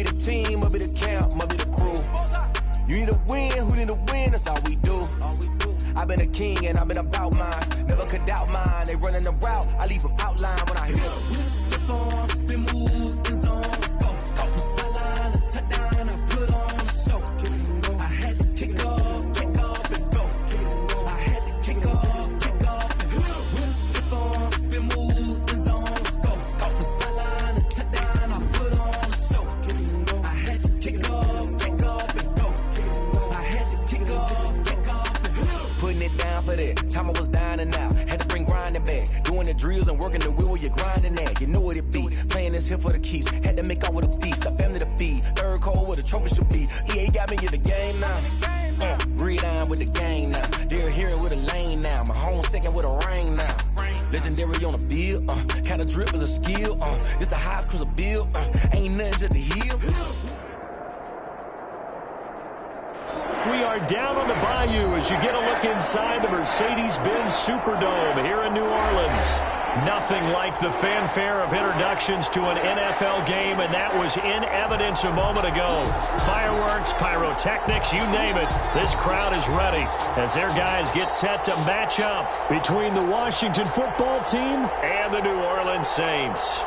be the team, I'll be the camp, I'll be the crew. You need a win, who need a win, that's all we do. I've been a king and I've been about mine. Never could doubt mine. They running the route, I leave them outline when I hit them. Stiff on, spin move, in zone, scope. From sideline to touchdown, I put on a show. I had to kick off and go. I had to kick off and go. Stiff on, spin move, in zone, scope. From sideline to touchdown, I put on a show. I had to kick off and go. I had to kick off and go. Putting it down for that. Time I was dying and out. Had to bring grinding back. Doing the drills and working the wheel where you're grinding at. You know what it be. Playing this here for the keeps. Had to make out with a feast. A family to feed. Third cold where the trophy should be. EA got me in the game now. Breathe on with the game now. They're here with a lane now. My home second with a ring now. Legendary on the field. Kinda drip is a skill. This the highest cruiser bill. Ain't nothing just to heal. We are down on the bayou as you get a look inside the Mercedes-Benz Superdome here in New Orleans. Nothing like the fanfare of introductions to an NFL game, and that was in evidence a moment ago. Fireworks, pyrotechnics, you name it. This crowd is ready as their guys get set to match up between the Washington football team and the New Orleans Saints.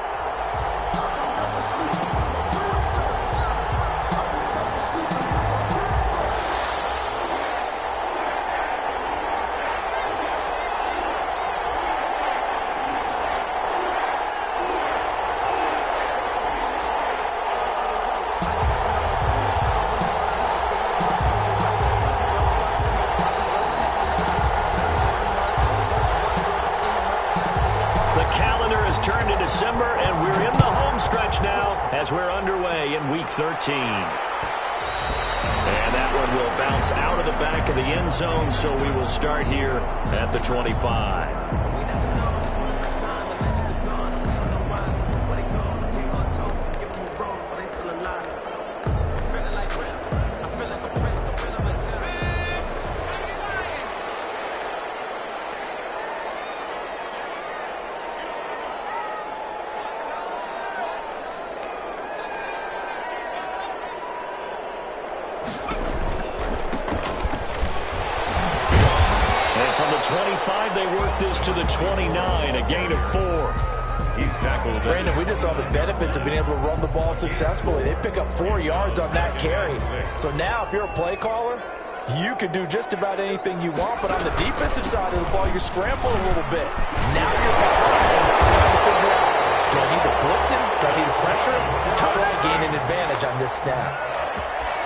Turned to December, and we're in the home stretch now as we're underway in Week 13. And that one will bounce out of the back of the end zone, so we will start here at the 25. From the 25, they work this to the 29, a gain of 4. He's tackled. Brandon, we just saw the benefits of being able to run the ball successfully. They pick up 4 yards on that carry. So now if you're a play caller, you can do just about anything you want, but on the defensive side of the ball, you're scrambling a little bit. Now you're trying to figure out, do I need the blitzing? Do I need the pressure? How do I gain an advantage on this snap?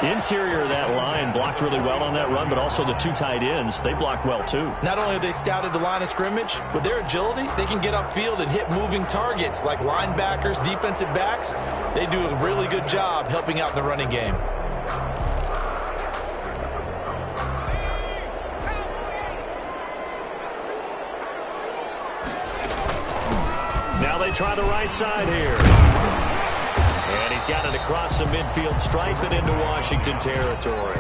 Interior of that line blocked really well on that run, but also the 2 tight ends, they blocked well too. Not only have they scouted the line of scrimmage, with their agility, they can get upfield and hit moving targets like linebackers, defensive backs. They do a really good job helping out in the running game. Now they try the right side here. And he's got it across the midfield stripe and into Washington territory.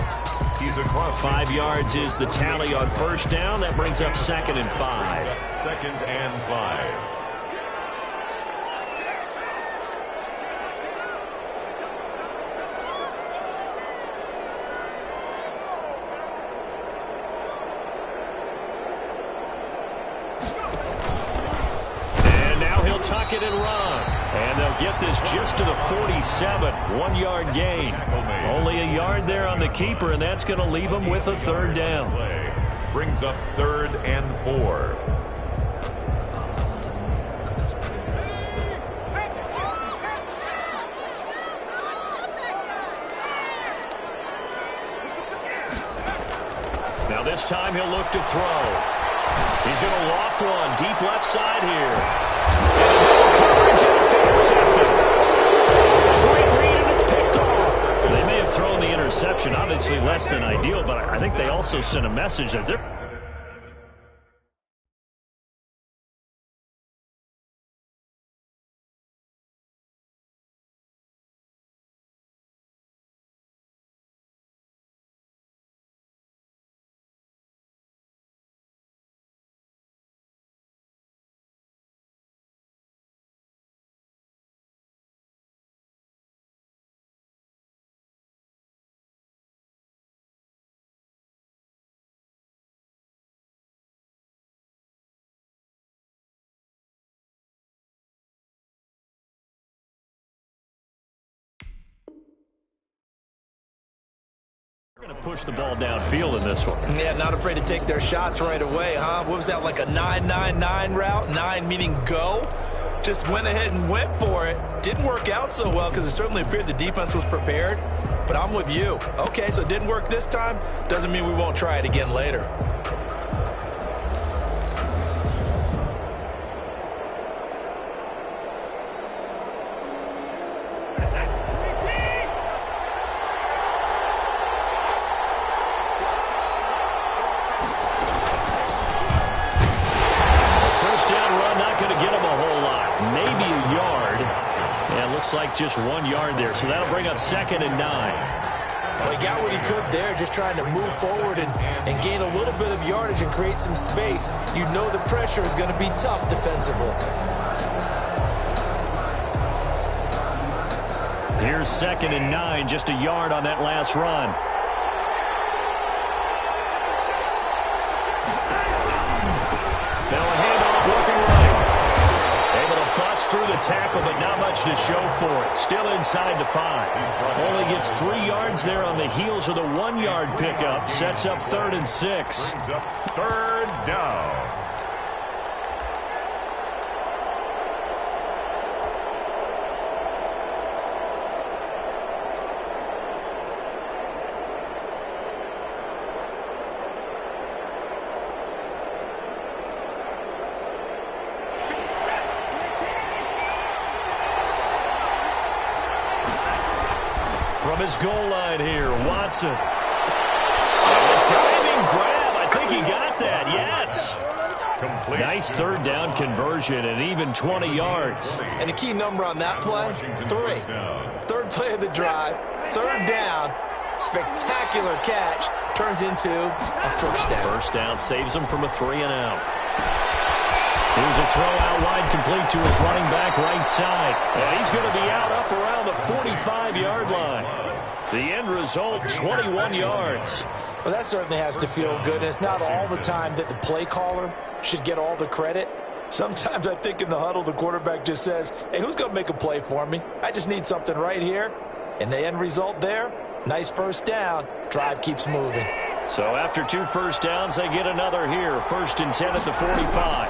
He's across. 5 yards is the tally on first down. That brings up 2nd and 5. 2nd and 5. And now he'll tuck it and run. And they'll get this just to the 47, 1-yard gain. Only a yard there on the keeper, and that's going to leave them with a 3rd down. Brings up 3rd and 4. Now this time he'll look to throw. He's going to loft one deep left side here. Coverage, and it's intercepted. Great read, and it's picked off. They may have thrown the interception, obviously less than ideal, but I think they also sent a message that they're Going to push the ball downfield in this one. Yeah, not afraid to take their shots right away, huh? What was that, like a 9-9-9 route? 9 meaning go? Just went ahead and went for it. Didn't work out so well because it certainly appeared the defense was prepared. But I'm with you. Okay, so it didn't work this time. Doesn't mean we won't try it again later. Like just 1 yard there, so that'll bring up 2nd and 9. Well, he got what he could there, just trying to move forward and gain a little bit of yardage and create some space. You know the pressure is going to be tough defensively. Here's 2nd and 9, just a yard on that last run. Now a handoff looking right. Through the tackle, but not much to show for it. Still inside the 5. Only gets 3 yards there on the heels of the 1-yard pickup. Sets up 3rd and 6. Brings up 3rd down. From his goal line here, Watson. A diving grab. I think he got that, yes. Complete. Nice 3rd down conversion and even 20 yards. And the key number on that play, 3. 3rd play of the drive, 3rd down, spectacular catch, turns into a 1st down. 1st down saves him from a 3-and-out. Here's a throw out wide, complete to his running back right side. And he's going to be out up around the 45-yard line. The end result, 21 yards. Well, that certainly has to feel good. And it's not all the time that the play caller should get all the credit. Sometimes I think in the huddle, the quarterback just says, hey, who's going to make a play for me? I just need something right here. And the end result there, nice 1st down. Drive keeps moving. So after 2 first downs, they get another here. 1st and 10 at the 45.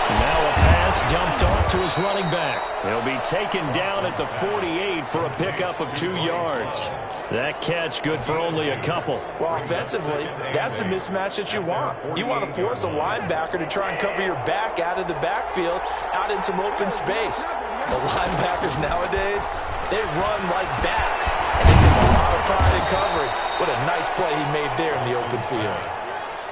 Now a pass dumped off to his running back. He'll be taken down at the 48 for a pickup of 2 yards. That catch good for only a couple. Well, offensively, that's the mismatch that you want. You want to force a linebacker to try and cover your back out of the backfield, out in some open space. The linebackers nowadays, they run like backs, and they take a lot of pride in covering. What a nice play he made there in the open field.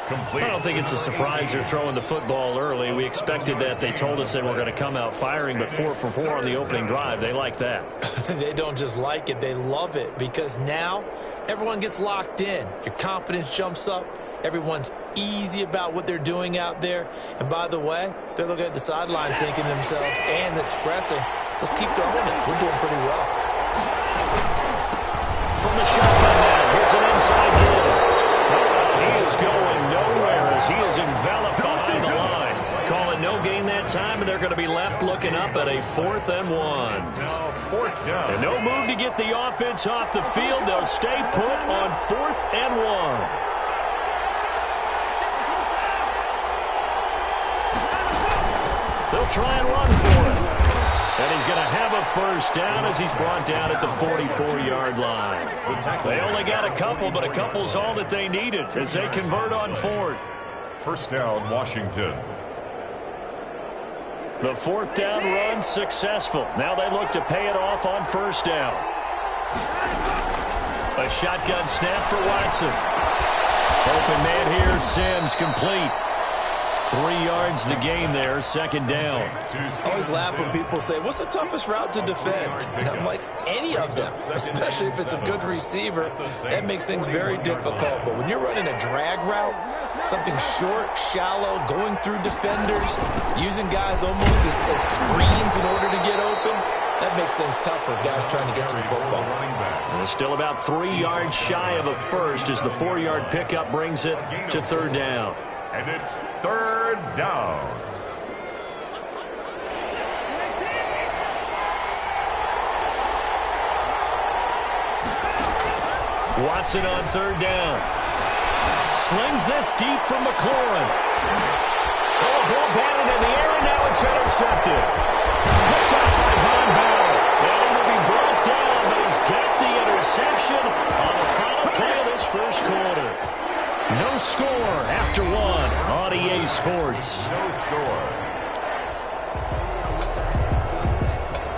I don't think it's a surprise they're throwing the football early. We expected that. They told us they were going to come out firing, but 4 for 4 on the opening drive. They like that. They don't just like it, they love it, because now everyone gets locked in. Your confidence jumps up. Everyone's easy about what they're doing out there. And by the way, they're looking at the sideline thinking to themselves and expressing, let's keep throwing it. We're doing pretty well. From the shotgun now, here's an inside hitter. He is going nowhere as he is enveloped behind the line. Call it no gain that time, and they're going to be left looking up at a 4th and 1. Now 4th down. And no move to get the offense off the field. They'll stay put on 4th and 1. They'll try and run for it. And he's going to have a 1st down as he's brought down at the 44-yard line. They only got a couple, but a couple's all that they needed as they convert on 4th. 1st down, Washington. The 4th down run successful. Now they look to pay it off on 1st down. A shotgun snap for Watson. Open man here, Sims complete. 3 yards the game there, 2nd down. I always laugh when people say, what's the toughest route to defend? And I'm like, any of them, especially if it's a good receiver. That makes things very difficult. But when you're running a drag route, something short, shallow, going through defenders, using guys almost as screens in order to get open, that makes things tough for guys trying to get to the football. And still about 3 yards shy of a first as the 4-yard pickup brings it to 3rd down. And it's 3rd down. Watson on third down. Slings this deep from McLaurin. Oh, ball batted in the air, and now it's intercepted. Picked up by Von Bell. And he will be brought down, but he's got the interception on the final play of this first quarter. No score after one on EA Sports. No score.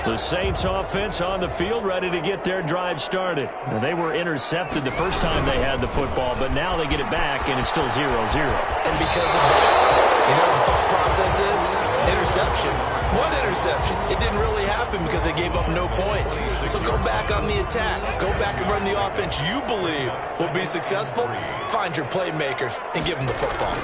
The Saints offense on the field ready to get their drive started. Now, they were intercepted the first time they had the football, but now they get it back, and it's still 0-0. And because of that, you know what the thought process is? Interception. What interception? It didn't really happen because they gave up no points. So go back on the attack. Go back and run the offense you believe will be successful. Find your playmakers and give them the football.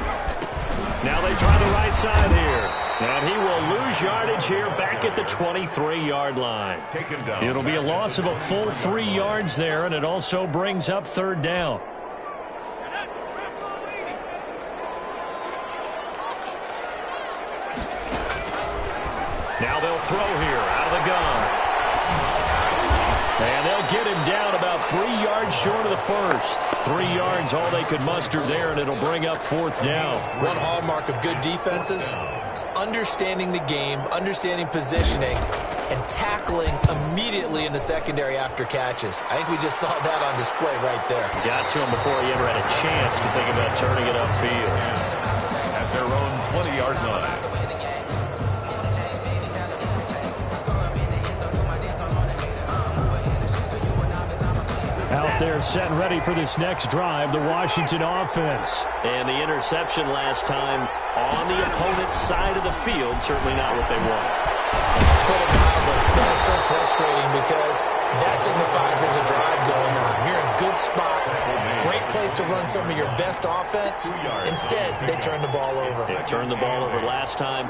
Now they try the right side here. And he will lose yardage here back at the 23-yard line. Taken down. It'll be a loss of a full 3 yards there, and it also brings up third down. Now they'll throw here out of the gun. And they'll get him down about 3 yards short of the first. 3 yards all they could muster there, and it'll bring up fourth down. One hallmark of good defenses is understanding the game, understanding positioning, and tackling immediately in the secondary after catches. I think we just saw that on display right there. Got to him before he ever had a chance to think about turning it upfield. At their own 20-yard line. Out there set and ready for this next drive, the Washington offense. And the interception last time on the opponent's side of the field, certainly not what they want. Put it mildly, that is so frustrating because that signifies there's a drive going on. You're in a good spot, great place to run some of your best offense. Instead, they turn the ball over. They turned the ball over last time.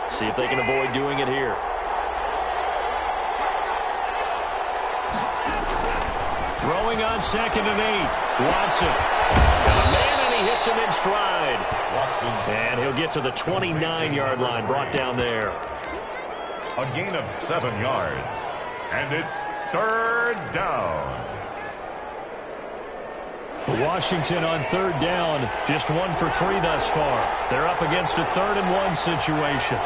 See if they can avoid doing it here. Throwing on 2nd and 8. Watson. Got a man, and he hits him in stride. And he'll get to the 29-yard line, brought down there. A gain of 7 yards. And it's third down. Washington on third down, just 1 for 3 thus far. They're up against a 3rd and 1 situation.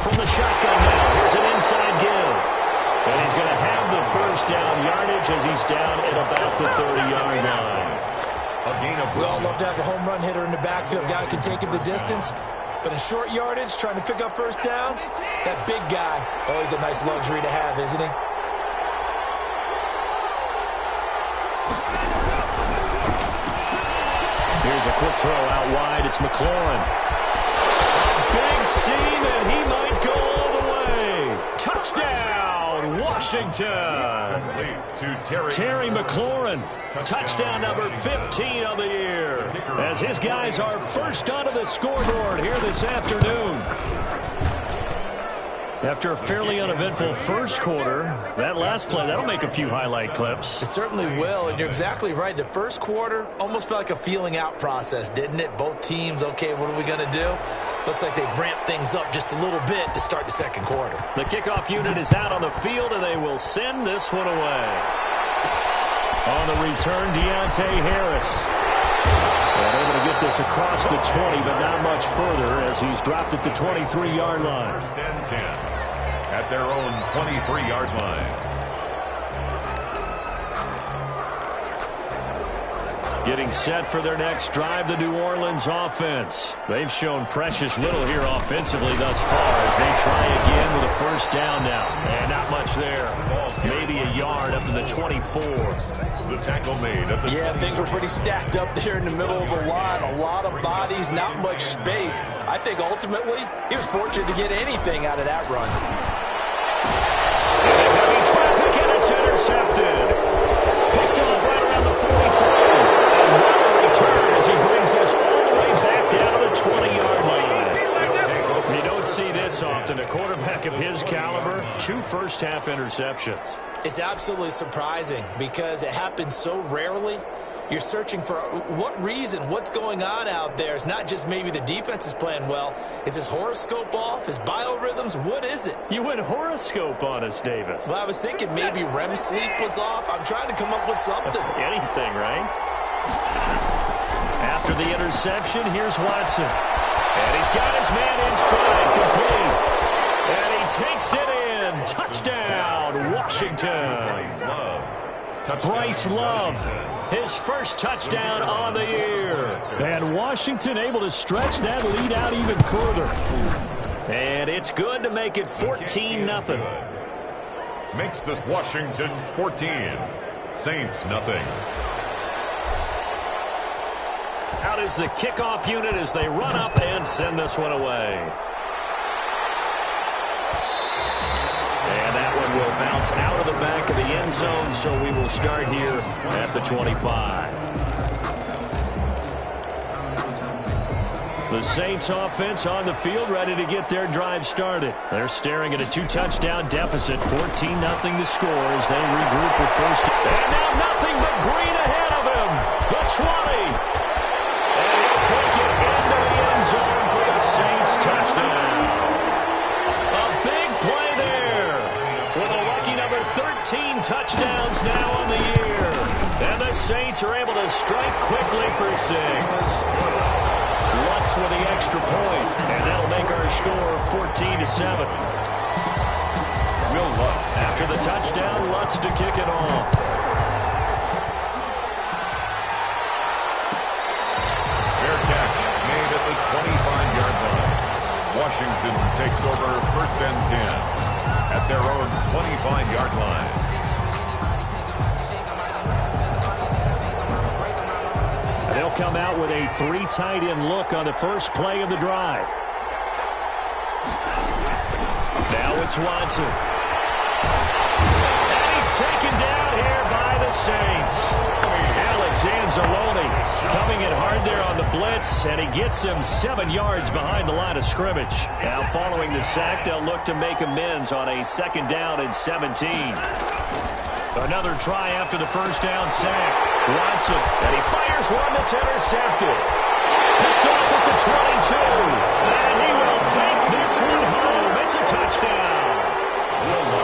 From the shotgun now, here's an inside give. And he's going to have the first down yardage as he's down at about the 30-yard line. We all love to have a home run hitter in the backfield. Guy can take it the distance. But in short yardage, trying to pick up first downs, that big guy, always a nice luxury to have, isn't he? Here's a quick throw out wide. It's McLaurin. Big seam, and he might go all the way. Touchdown, Washington. Terry McLaurin. Touchdown number 15 of the year. As his guys are first onto the scoreboard here this afternoon. After a fairly uneventful first quarter, that last play, that'll make a few highlight clips. It certainly will, and you're exactly right. The first quarter almost felt like a feeling out process, didn't it? Both teams, okay, what are we going to do? Looks like they ramped things up just a little bit to start the second quarter. The kickoff unit is out on the field, and they will send this one away. On the return, Deontay Harris. And able to get this across the 20, but not much further as he's dropped at the 23-yard line. First and 10 at their own 23-yard line. Getting set for their next drive, the New Orleans offense. They've shown precious little here offensively thus far as they try again with a first down now. And not much there. Maybe a yard up to the 24. The tackle made at the things were pretty stacked up there in the middle of the line. A lot of bodies, not much space. I think ultimately he was fortunate to get anything out of that run. And heavy traffic, and it's intercepted. Picked off right around the 43. And what a return as he brings us all the way back down to the 20-yard line. You don't see this often. A quarterback of his caliber, 2 first-half interceptions. It's absolutely surprising because it happens so rarely. you're searching for what reason, what's going on out there. It's not just maybe the defense is playing well. Is his horoscope off? His biorhythms? What is it? You went horoscope on us, Davis. Well, I was thinking maybe REM sleep was off. I'm trying to come up with something. Anything, right? After the interception, here's Watson. And he's got his man in stride, complete. And he takes it in. Touchdown, Washington. Bryce Love, his first touchdown on the year. And Washington able to stretch that lead out even further. And it's good to make it 14-0. Makes this Washington 14. Saints nothing. Out is the kickoff unit as they run up and send this one away. And that one will bounce out of the back of the end zone, so we will start here at the 25. The Saints offense on the field, ready to get their drive started. They're staring at a 2-touchdown deficit, 14-0 the score as they regroup with first. And now nothing but green ahead of him. The 20. And he'll take it into the end zone for the Saints touchdown. A big play there with a lucky number 13 touchdowns now on the year. And the Saints are able to strike quickly for 6. Lutz with the extra point, and that'll make our score 14-7. Will Lutz. After the touchdown, Lutz to kick it off. Fair catch made at the 25-yard line. Washington takes over 1st and 10 at their own 25-yard line. They'll come out with a 3 tight end look on the first play of the drive. Now it's Watson. And he's taken down here by the Saints. Alex Anzalone coming in hard there on the blitz, and he gets him 7 yards behind the line of scrimmage. Now following the sack, they'll look to make amends on a 2nd down and 17. Another try after the first down sack. Watson, and he fires one that's intercepted. Picked off at the 22. And he will take this one home. It's a touchdown.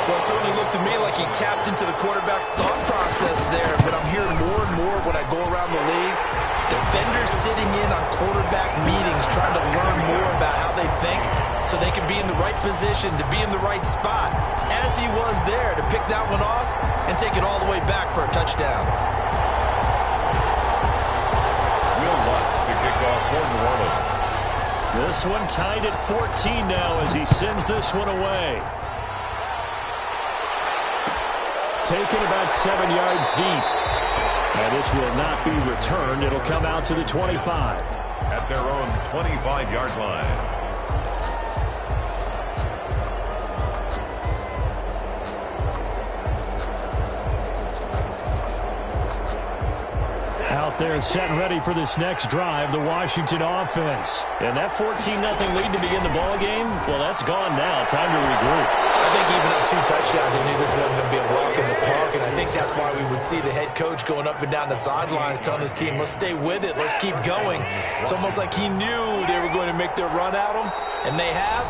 Well, it certainly looked to me like he tapped into the quarterback's thought process there, but I'm hearing more and more when I go around the league. Defenders sitting in on quarterback meetings trying to learn more about how they think so they can be in the right position, to be in the right spot, as he was there to pick that one off and take it all the way back for a touchdown. Will Lutz to kick off for New Orleans. This one tied at 14 now as he sends this one away. Taken about 7 yards deep. And this will not be returned. It'll come out to the 25. At their own 25-yard line. Out there set and ready for this next drive, the Washington offense. And that 14-0 lead to begin the ball game, well, that's gone now. Time to regroup. I think even up 2 touchdowns, they knew this wasn't going to be a walk in the park, and I think that's why we would see the head coach going up and down the sidelines telling his team, let's stay with it, let's keep going. It's almost like he knew they were going to make their run at him, and they have.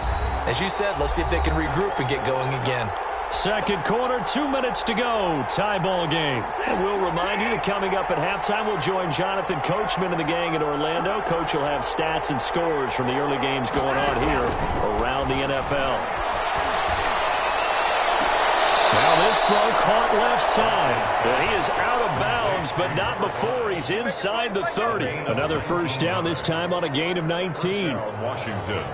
As you said, let's see if they can regroup and get going again. Second quarter, 2 minutes to go. Tie ball game. And we'll remind you that coming up at halftime, we'll join Jonathan Coachman and the gang in Orlando. Coach will have stats and scores from the early games going on here around the NFL. Now this throw caught left side. And he is out of bounds, but not before he's inside the 30. Another first down, this time on a gain of 19. Washington.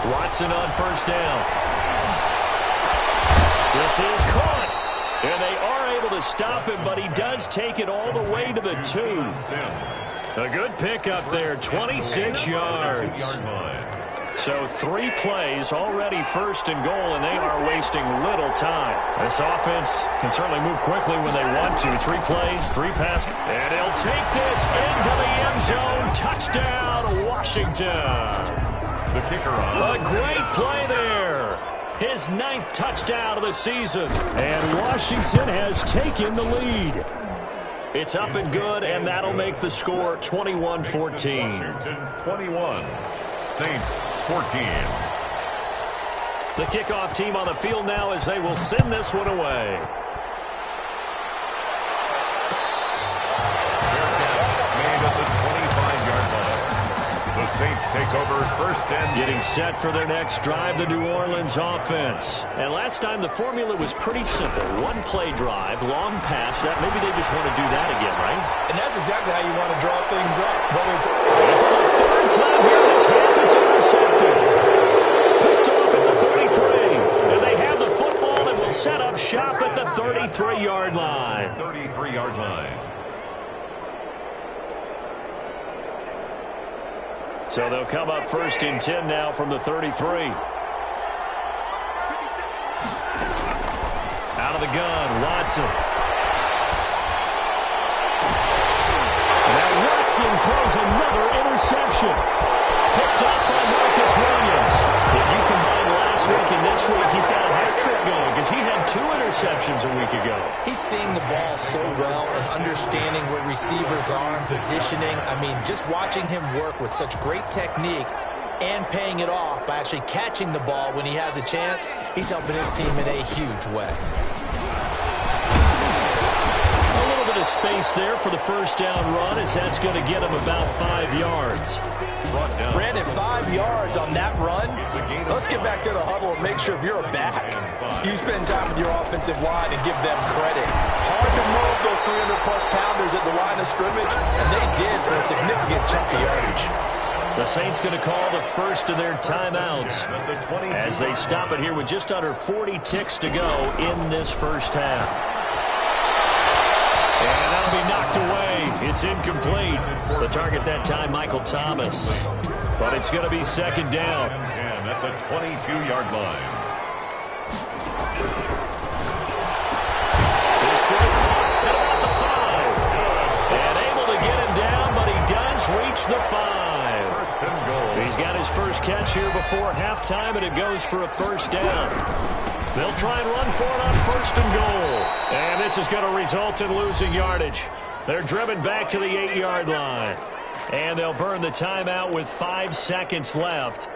Watson on first down. This is caught. And they are able to stop him, but he does take it all the way to the 2. A good pickup there, 26 yards. So 3 plays, already first and goal, and they are wasting little time. This offense can certainly move quickly when they want to. 3 plays, 3 passes. And he'll take this into the end zone. Touchdown, Washington. The kicker on. A great play there. His 9th touchdown of the season. And Washington has taken the lead. It's up and good, and that'll make the score 21-14. Washington 21, Saints 14. The kickoff team on the field now as they will send this one away. The Saints take over first and getting set for their next drive, the New Orleans offense. And last time the formula was pretty simple. One play drive, long pass. That maybe they just want to do that again, right? And that's exactly how you want to draw things up. Whether it's and for the third time here this half, it's intercepted. Picked off at the 33. And they have the football and will set up shop at the 33-yard line. 33-yard line. So they'll come up first and 10 now from the 33. Out of the gun, Watson. Now Watson throws another interception. Picked off by Marcus Williams. If you combine last week and this week, he's got a hat trick going because he had 2 interceptions a week ago. He's seeing the ball so well and understanding where receivers are and positioning. I mean, just watching him work with such great technique and paying it off by actually catching the ball when he has a chance, he's helping his team in a huge way. A little bit of space there for the first down run as that's going to get him about 5 yards. Brandon, 5 yards on that run. Let's get back to the huddle and make sure if you're a back, you spend time with your offensive line and give them credit. Hard to move those 300-plus pounders at the line of scrimmage, and they did for a significant chunk of yardage. The Saints going to call the first of their timeouts as they stop it here with just under 40 ticks to go in this first half. And that'll be knocked away. It's incomplete. The target that time, Michael Thomas. But it's going to be second down. 10 at the 22-yard line. His throw caught at about the 5. And able to get him down, but he does reach the 5. First and goal. He's got his first catch here before halftime, and it goes for a first down. They'll try and run for it on first and goal. And this is going to result in losing yardage. They're driven back to the 8-yard line. And they'll burn the timeout with 5 seconds left.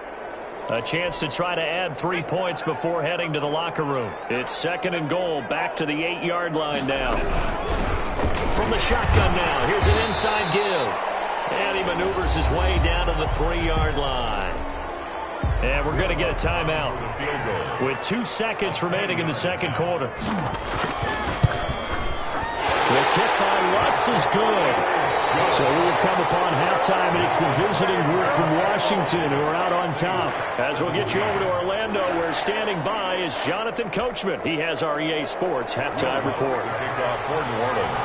A chance to try to add 3 points before heading to the locker room. It's second and goal, back to the 8-yard line now. From the shotgun now, here's an inside give. And he maneuvers his way down to the 3-yard line. And we're going to get a timeout with 2 seconds remaining in the second quarter. The kick by Lutz is good. So we have come upon halftime, and it's the visiting group from Washington who are out on top. As we'll get you over to Orlando, where standing by is Jonathan Coachman. He has our EA Sports halftime report. Kickoff for New Orleans.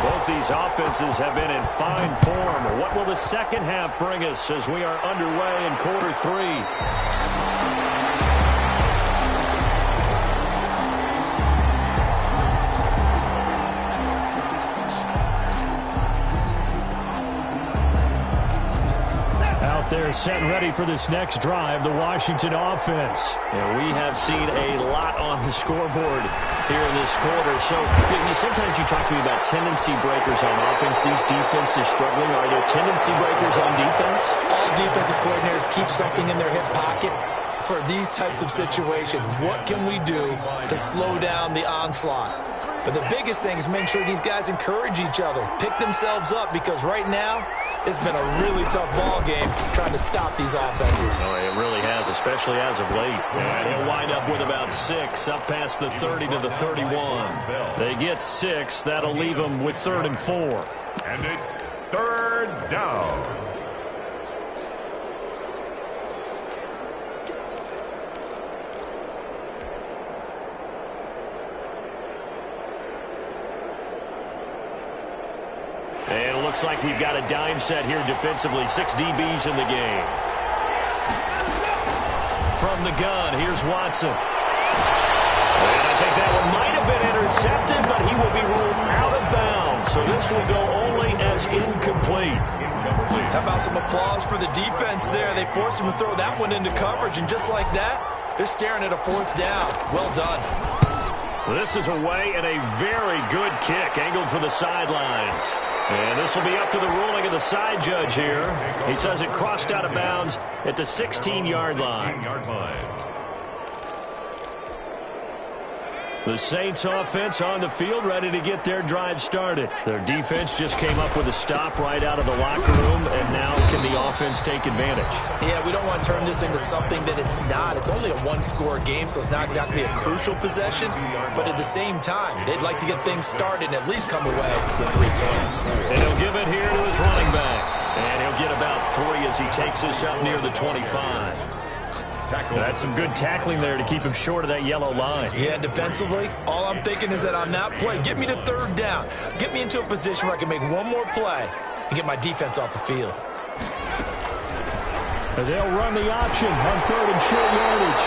Both these offenses have been in fine form. What will the second half bring us as we are underway in quarter 3? They're set and ready for this next drive, the Washington offense. And we have seen a lot on the scoreboard here in this quarter. So sometimes you talk to me about tendency breakers on offense. These defenses struggling. Are there tendency breakers on defense? All defensive coordinators keep something in their hip pocket for these types of situations. What can we do to slow down the onslaught? But the biggest thing is make sure these guys encourage each other, pick themselves up, because right now it's been a really tough ball game trying to stop these offenses. Oh, it really has, especially as of late. And he'll wind up with about 6 up past the 30 to the 31. They get 6. That'll leave them with 3rd and 4. And it's 3rd down. And it looks like we've got a dime set here defensively. 6 DBs in the game. From the gun, here's Watson. And I think that one might have been intercepted, but he will be ruled out of bounds. so this will go only as incomplete. How about some applause for the defense there? They forced him to throw that one into coverage, and just like that, they're staring at a 4th down. Well done. This is away and a very good kick, angled for the sidelines. And this will be up to the ruling of the side judge here. He says it crossed out of bounds at the 16-yard line. The Saints offense on the field, ready to get their drive started. Their defense just came up with a stop right out of the locker room, and now can the offense take advantage? Yeah, we don't want to turn this into something that it's not. It's only a one-score game, so it's not exactly a crucial possession. But at the same time, they'd like to get things started and at least come away with 3 points. And he'll give it here to his running back. And he'll get about 3 as he takes this up near the 25. That's some good tackling there to keep him short of that yellow line. Yeah, defensively, all I'm thinking is that on that play, get me to 3rd down. Get me into a position where I can make one more play and get my defense off the field. They'll run the option on 3rd and short yardage.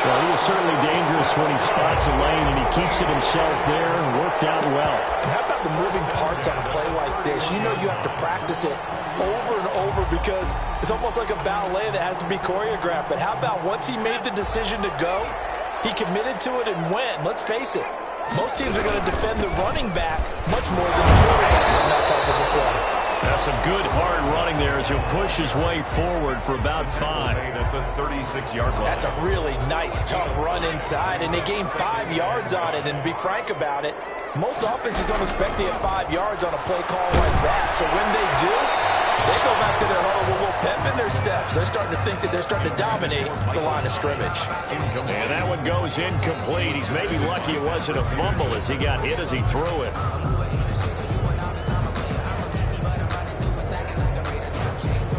Well, he is certainly dangerous when he spots a lane, and he keeps it himself there and worked out well. And how about the moving parts on a play like this? You know you have to practice it over and over because it's almost like a ballet that has to be choreographed. But how about once he made the decision to go, he committed to it and went. Let's face it, most teams are going to defend the running back much more than the quarterback in that type of a play. That's some good hard running there as he'll push his way forward for about 5. At the 36-yard line. That's a really nice, tough run inside, and they gained 5 yards on it. And to be frank about it, most offenses don't expect to get 5 yards on a play call like that. So when they do, they go back to their huddle with a little pep in their steps. They're starting to think that they're starting to dominate the line of scrimmage. And that one goes incomplete. He's maybe lucky it wasn't a fumble as he got hit as he threw it.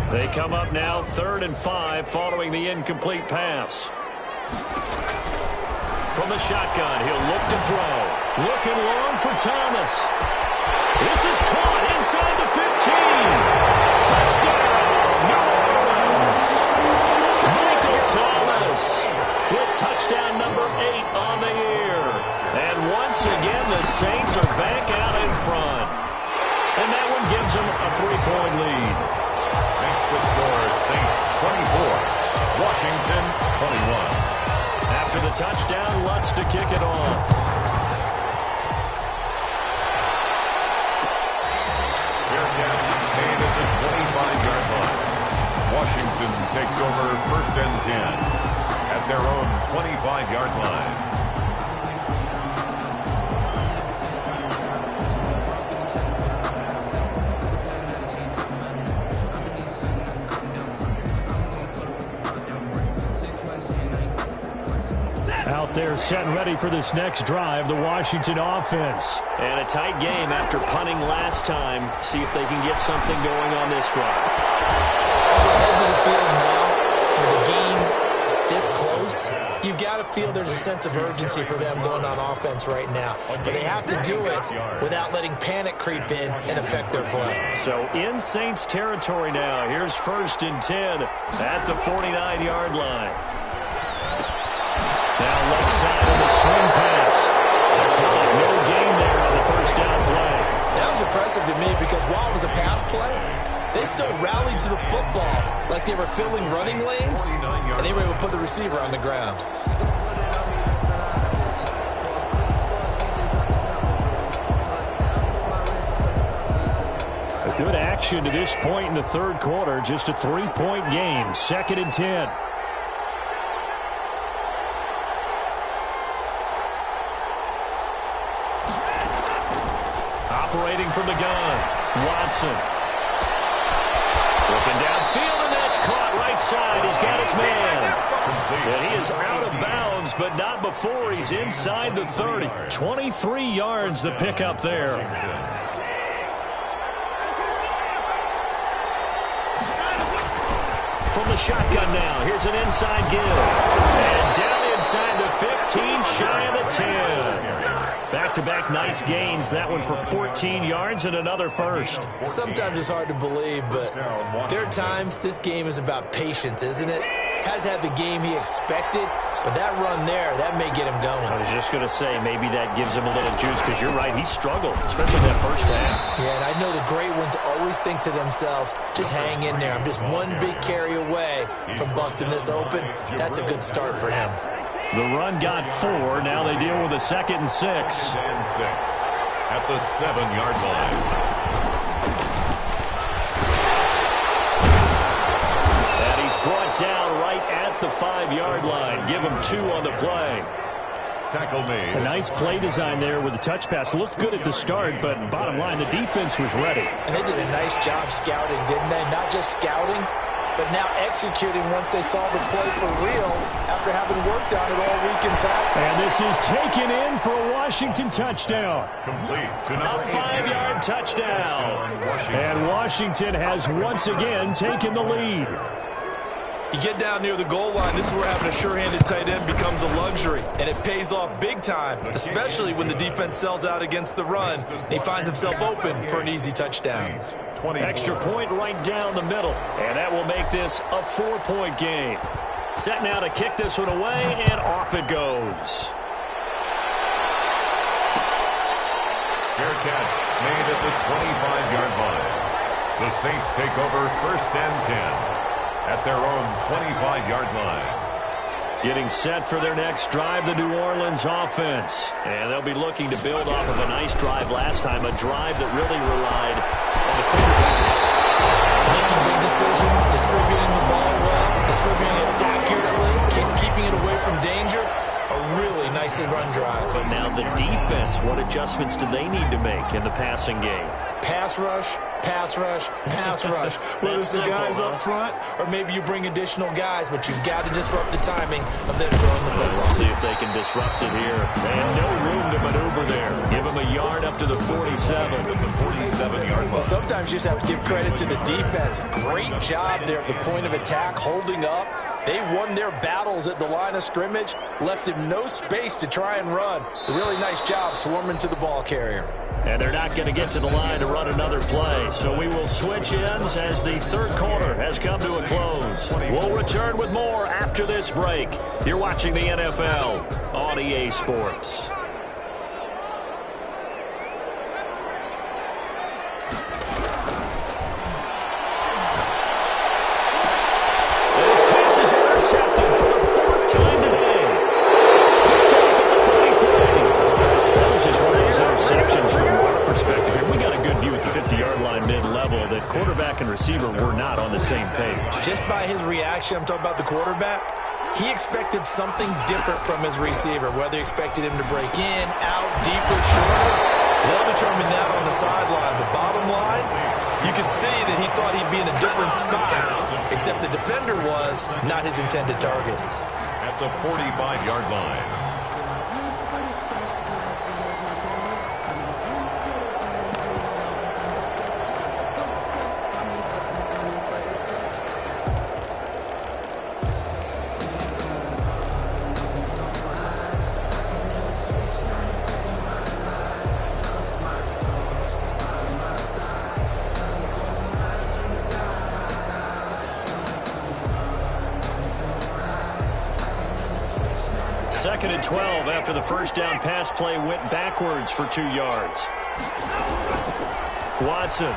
They come up now 3rd and 5 following the incomplete pass. From the shotgun, he'll look to throw. Looking long for Thomas. This is caught inside the 15. Touchdown, New Orleans. Michael Thomas with touchdown number 8 on the year. And once again, the Saints are back out in front. And that one gives them a 3-point lead. The score, Saints 24, Washington 21. After the touchdown, Lutz to kick it off. Fair catch made at the 25-yard line. Washington takes over 1st and 10 at their own 25-yard line. Out there set and ready for this next drive, the Washington offense. And a tight game after punting last time. See if they can get something going on this drive. As they head to the field now, with the game this close, you've got to feel there's a sense of urgency for them going on offense right now. But they have to do it without letting panic creep in and affect their play. So in Saints territory now, here's 1st and 10 at the 49-yard line. Now left side of the swing pass. No gain there on the 1st down play. That was impressive to me because while it was a pass play, they still rallied to the football like they were filling running lanes, and they were able to put the receiver on the ground. A good action to this point in the 3rd quarter. Just a 3-point game. 2nd and 10. Operating from the gun, Watson. Looking downfield, and that's caught right side. He's got his man. And he is out of bounds, but not before he's inside the 30. 23 yards the pickup there. From the shotgun now, here's an inside give. And down inside the 15, shy of the 10. Back-to-back nice gains. That one for 14 yards and another first. Sometimes it's hard to believe, but there are times this game is about patience, isn't it? Has had the game he expected, But that run there, that may get him going. I was just going to say, maybe that gives him a little juice, because you're right, he struggled, especially that first half. Yeah, and I know the great ones always think to themselves, just hang in there. I'm just one big carry away from busting this open. That's a good start for him. The run got 4. Now they deal with a 2nd and 6. At the 7-yard line. And he's brought down right at the 5-yard line. Give him 2 on the play. Tackle made. A nice play design there with the touch pass. Looked good at the start, but bottom line, the defense was ready. And they did a nice job scouting, didn't they? Not just scouting, but now executing once they saw the play for real after having worked on it all week in practice. And this is taken in for a Washington touchdown. Complete to number A 5-yard touchdown. Washington. And Washington has once again taken the lead. You get down near the goal line, this is where having a sure-handed tight end becomes a luxury, and it pays off big time, especially when the defense sells out against the run, and he finds himself open for an easy touchdown. Extra point right down the middle, and that will make this a 4-point game. Set now to kick this one away, and off it goes. Fair catch made at the 25-yard line. The Saints take over 1st and 10 at their own 25-yard line. Getting set for their next drive, the New Orleans offense. And they'll be looking to build off of a nice drive last time, a drive that really relied on the quarterback. Making good decisions, distributing the ball well, distributing it accurately, keeping it away from danger. A really nicely run drive. But now the defense, what adjustments do they need to make in the passing game? Pass rush, pass rush, pass rush. Whether it's the guys up front or maybe you bring additional guys, but you've got to disrupt the timing of them throwing the football. Let's see if they can disrupt it here. They have no room to maneuver there. Give them a yard up to the 47. The 47-yard line. Well, sometimes you just have to give credit to the defense. Great job there at the point of attack, holding up. They won their battles at the line of scrimmage, left him no space to try and run. A really nice job swarming to the ball carrier. And they're not going to get to the line to run another play. So we will switch ends as the third quarter has come to a close. We'll return with more after this break. You're watching the NFL on EA Sports. This pass is intercepted for the 4th time today. Picked off at the 33. That was just one of those interceptions from our perspective here. We got a good view at the 50-yard line mid-level that quarterback and receiver were not on the same page. Just by his reaction, I'm talking about the quarterback, he expected something different from his receiver, whether he expected him to break in, out, deeper, shorter. They'll determine that on the sideline. But bottom line, you could see that he thought he'd be in a different spot, except the defender was not his intended target. At the 45-yard line. Second and 12 after the first down pass play went backwards for 2 yards. Watson.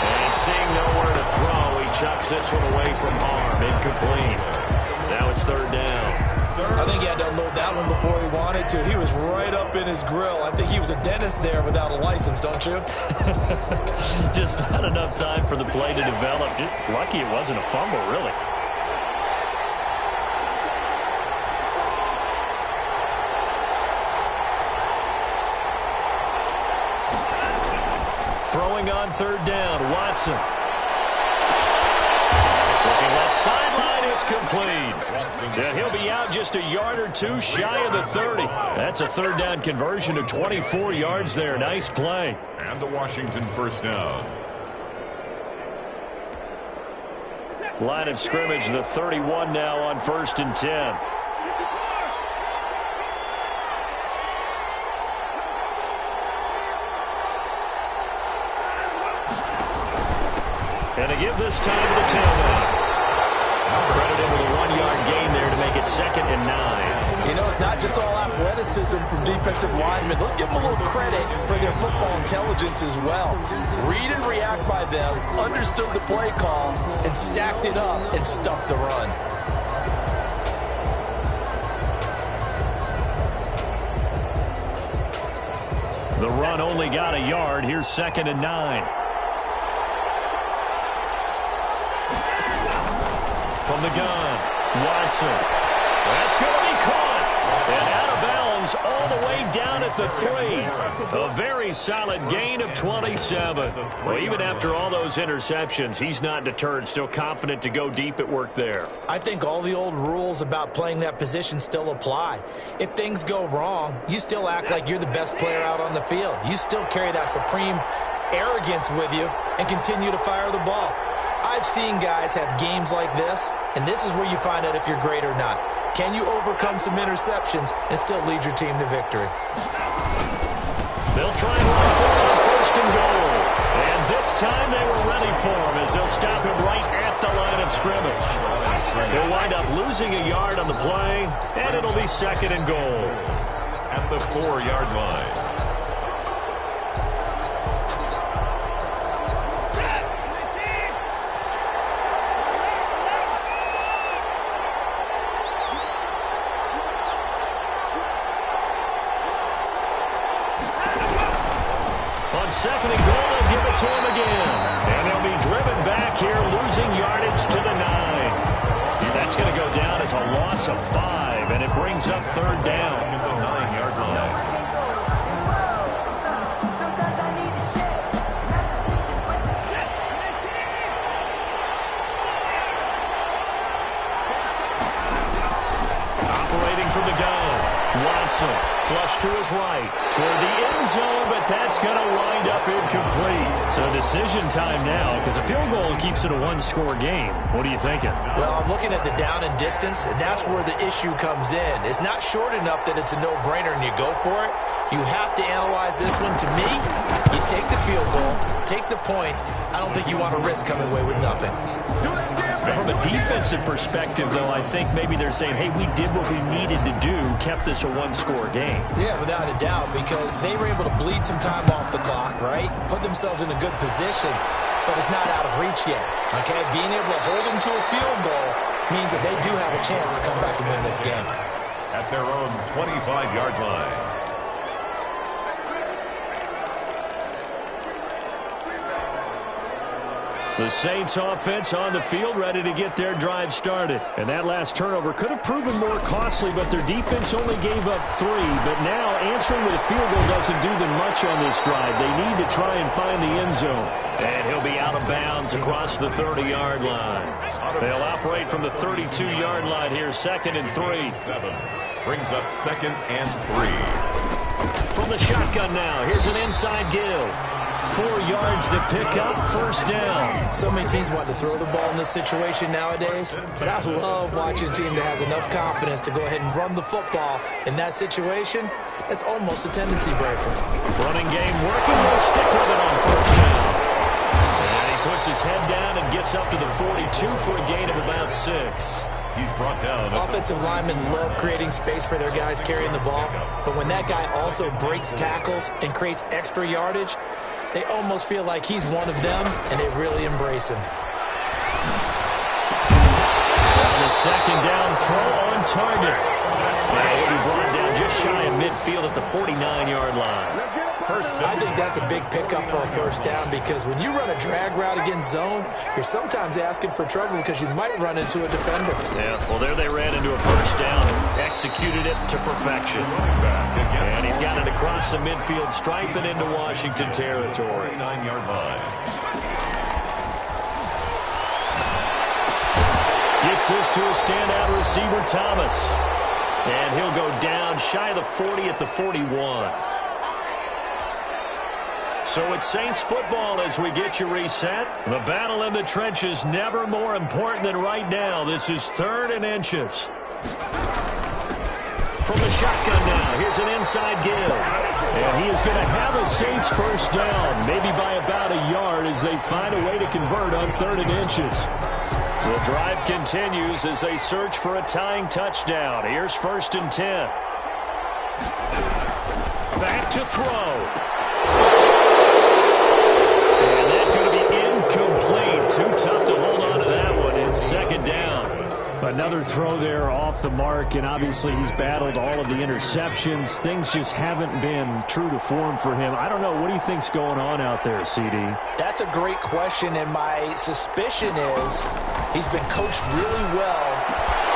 And seeing nowhere to throw, he chucks this one away from harm. Incomplete. Now it's 3rd down. I think he had to unload that one before he wanted to. He was right up in his grill. I think he was a dentist there without a license, don't you? Just not enough time for the play to develop. Just lucky it wasn't a fumble, really. Throwing on 3rd down, Watson. Looking left sideline, it's complete. And he'll be out just a yard or two shy of the 30. That's a 3rd down conversion of 24 yards there. Nice play. And the Washington 1st down. Line of scrimmage, the 31 now on 1st and 10. And to give this time to the tailback. 2nd and 9. You know, it's not just all athleticism from defensive linemen. Let's give them a little credit for their football intelligence as well. Read and react by them, understood the play call, and stacked it up and stuffed the run. The run only got a yard. Here's 2nd and 9. From the gun, Watson. That's going to be caught. And out of bounds all the way down at the 3. A very solid gain of 27. Well, even after all those interceptions, he's not deterred, still confident to go deep at work there. I think all the old rules about playing that position still apply. If things go wrong, you still act like you're the best player out on the field. You still carry that supreme arrogance with you and continue to fire the ball. I've seen guys have games like this, and this is where you find out if you're great or not. Can you overcome some interceptions and still lead your team to victory? They'll try and run for it on 1st and goal. And this time they were ready for him as they'll stop him right at the line of scrimmage. They'll wind up losing a yard on the play, and it'll be 2nd and goal. At the 4-yard line. On 2nd and goal, they'll give it to him again. And they'll be driven back here, losing yardage to the 9. That's going to go down as a loss of 5, and it brings up 3rd down. At the 9-yard line. Operating from the gun, Watson, flush to his right, toward the end zone, but that's going to wind up incomplete. So decision time now, because a field goal keeps it a one-score game. What are you thinking? Well, I'm looking at the down and distance, and that's where the issue comes in. It's not short enough that it's a no-brainer and you go for it. You have to analyze this one. To me, you take the field goal, take the points. I don't think you want to risk coming away with nothing. From a defensive perspective, though, I think maybe they're saying, hey, we did what we needed to do, kept this a one-score game. Yeah, without a doubt, because they were able to bleed some time off the clock, right? Put themselves in a good position, but it's not out of reach yet, okay? Being able to hold them to a field goal means that they do have a chance to come back and win this game. At their own 25-yard line. The Saints offense on the field, ready to get their drive started. And that last turnover could have proven more costly, but their defense only gave up 3. But now answering with a field goal doesn't do them much on this drive. They need to try and find the end zone. And he'll be out of bounds across the 30-yard line. They'll operate from the 32-yard line here, 2nd and 3. Brings up 2nd and 3. From the shotgun now, here's an inside give. 4 yards to pick up, 1st down. So many teams want to throw the ball in this situation nowadays, but I love watching a team that has enough confidence to go ahead and run the football in that situation. That's almost a tendency breaker. Running game working, will stick with it on 1st down. And he puts his head down and gets up to the 42 for a gain of about 6. He's brought down. Offensive linemen love creating space for their guys carrying the ball, but when that guy also breaks tackles and creates extra yardage, they almost feel like he's one of them, and they really embrace him. And the 2nd down throw on target. And he'll be brought down just shy of midfield at the 49-yard line. I think that's a big pickup for a 1st down, because when you run a drag route against zone, you're sometimes asking for trouble because you might run into a defender. Yeah, well, there they ran into a 1st down, executed it to perfection. And he's got it across the midfield stripe and into Washington territory. 9-yard line. Gets this to a standout receiver, Thomas. And he'll go down shy of the 40 at the 41. So it's Saints football as we get you reset. The battle in the trenches never more important than right now. This is 3rd and inches. From the shotgun now, here's an inside give. And he is going to have a Saints 1st down, maybe by about a yard as they find a way to convert on 3rd and inches. The drive continues as they search for a tying touchdown. Here's 1st and 10. Back to throw. And that's going to be incomplete. Too tough to hold on to that one. It's 2nd down. Another throw there off the mark, and obviously he's battled all of the interceptions. Things just haven't been true to form for him. I don't know. What do you think's going on out there, CD? That's a great question, and my suspicion is he's been coached really well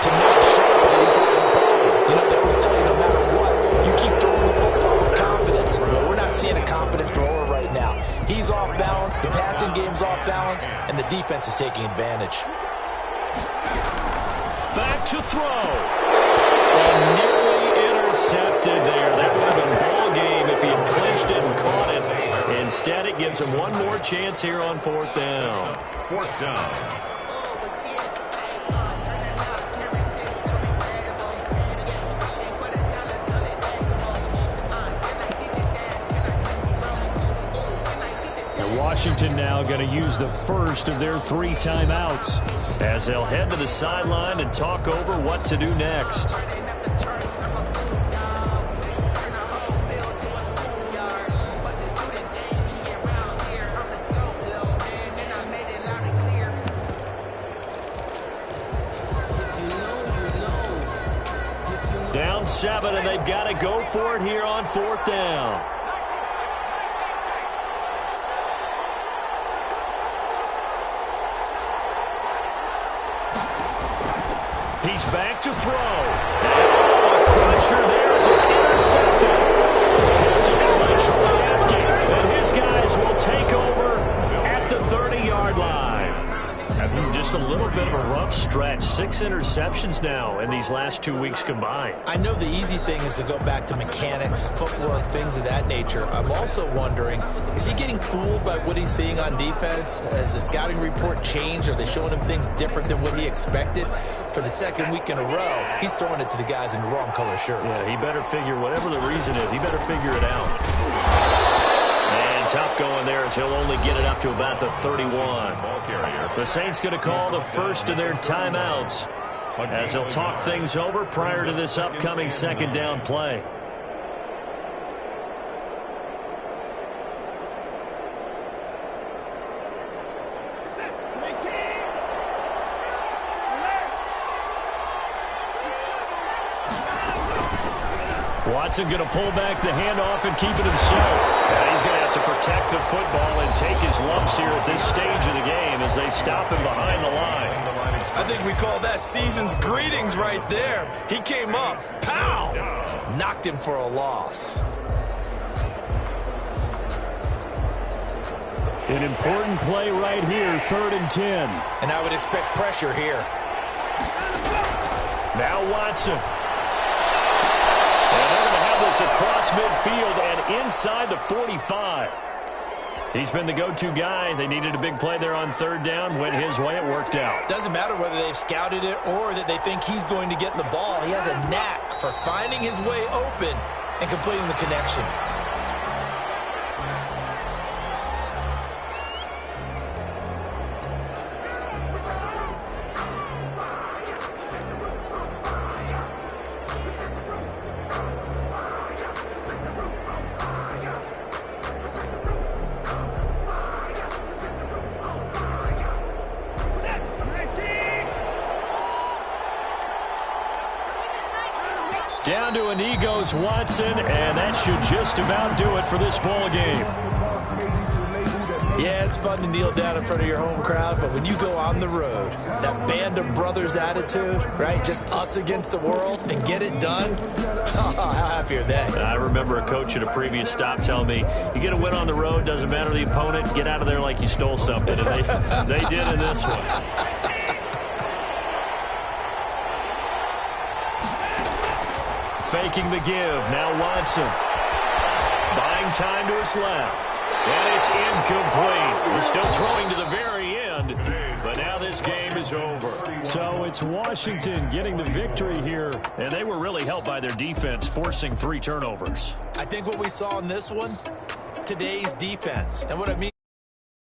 to not show that he's having a problem. You know, they always tell you no matter what, you keep throwing the football with confidence. But we're not seeing a confident thrower right now. He's off balance, the passing game's off balance, and the defense is taking advantage. Back to throw. And nearly intercepted there. That would have been ball game if he had clinched it and caught it. Instead, it gives him one more chance here on 4th down. 4th down. Washington now going to use the first of their 3 timeouts as they'll head to the sideline and talk over what to do next. Down 7, and they've got to go for it here on 4th down. He's back to throw. Oh, a crusher there as it's intercepted. And his guys will take over at the 30-yard line. Having just a little bit of a rough stretch. 6 interceptions now in these last 2 weeks combined. I know the easy thing is to go back to mechanics, footwork, things of that nature. I'm also wondering, is he getting fooled by what he's seeing on defense? Has the scouting report changed? Are they showing him things different than what he expected? For the 2nd week in a row, he's throwing it to the guys in the wrong color shirts. Yeah, he better figure, whatever the reason is, he better figure it out. And tough going there as he'll only get it up to about the 31. The Saints going to call the first of their timeouts as they'll talk things over prior to this upcoming 2nd down play. Watson going to pull back the handoff and keep it himself. And he's going to have to protect the football and take his lumps here at this stage of the game as they stop him behind the line. I think we call that season's greetings right there. He came up, pow! Knocked him for a loss. An important play right here, 3rd and 10. And I would expect pressure here. Now Watson. And they're going to have this across midfield and inside the 45. He's been the go-to guy. They needed a big play there on 3rd down. Went his way. It worked out. Doesn't matter whether they've scouted it or that they think he's going to get the ball. He has a knack for finding his way open and completing the connection. Down to a knee goes Watson, and that should just about do it for this ball game. Yeah, it's fun to kneel down in front of your home crowd, but when you go on the road, that band of brothers attitude, right, just us against the world, and get it done, how happy are they? I remember a coach at a previous stop telling me, you get a win on the road, doesn't matter the opponent, get out of there like you stole something, and they did in this one. Faking the give. Now Watson. Buying time to his left. And it's incomplete. He's still throwing to the very end. But now this game is over. So it's Washington getting the victory here. And they were really helped by their defense, forcing 3 turnovers. I think what we saw in this one, today's defense. And what I mean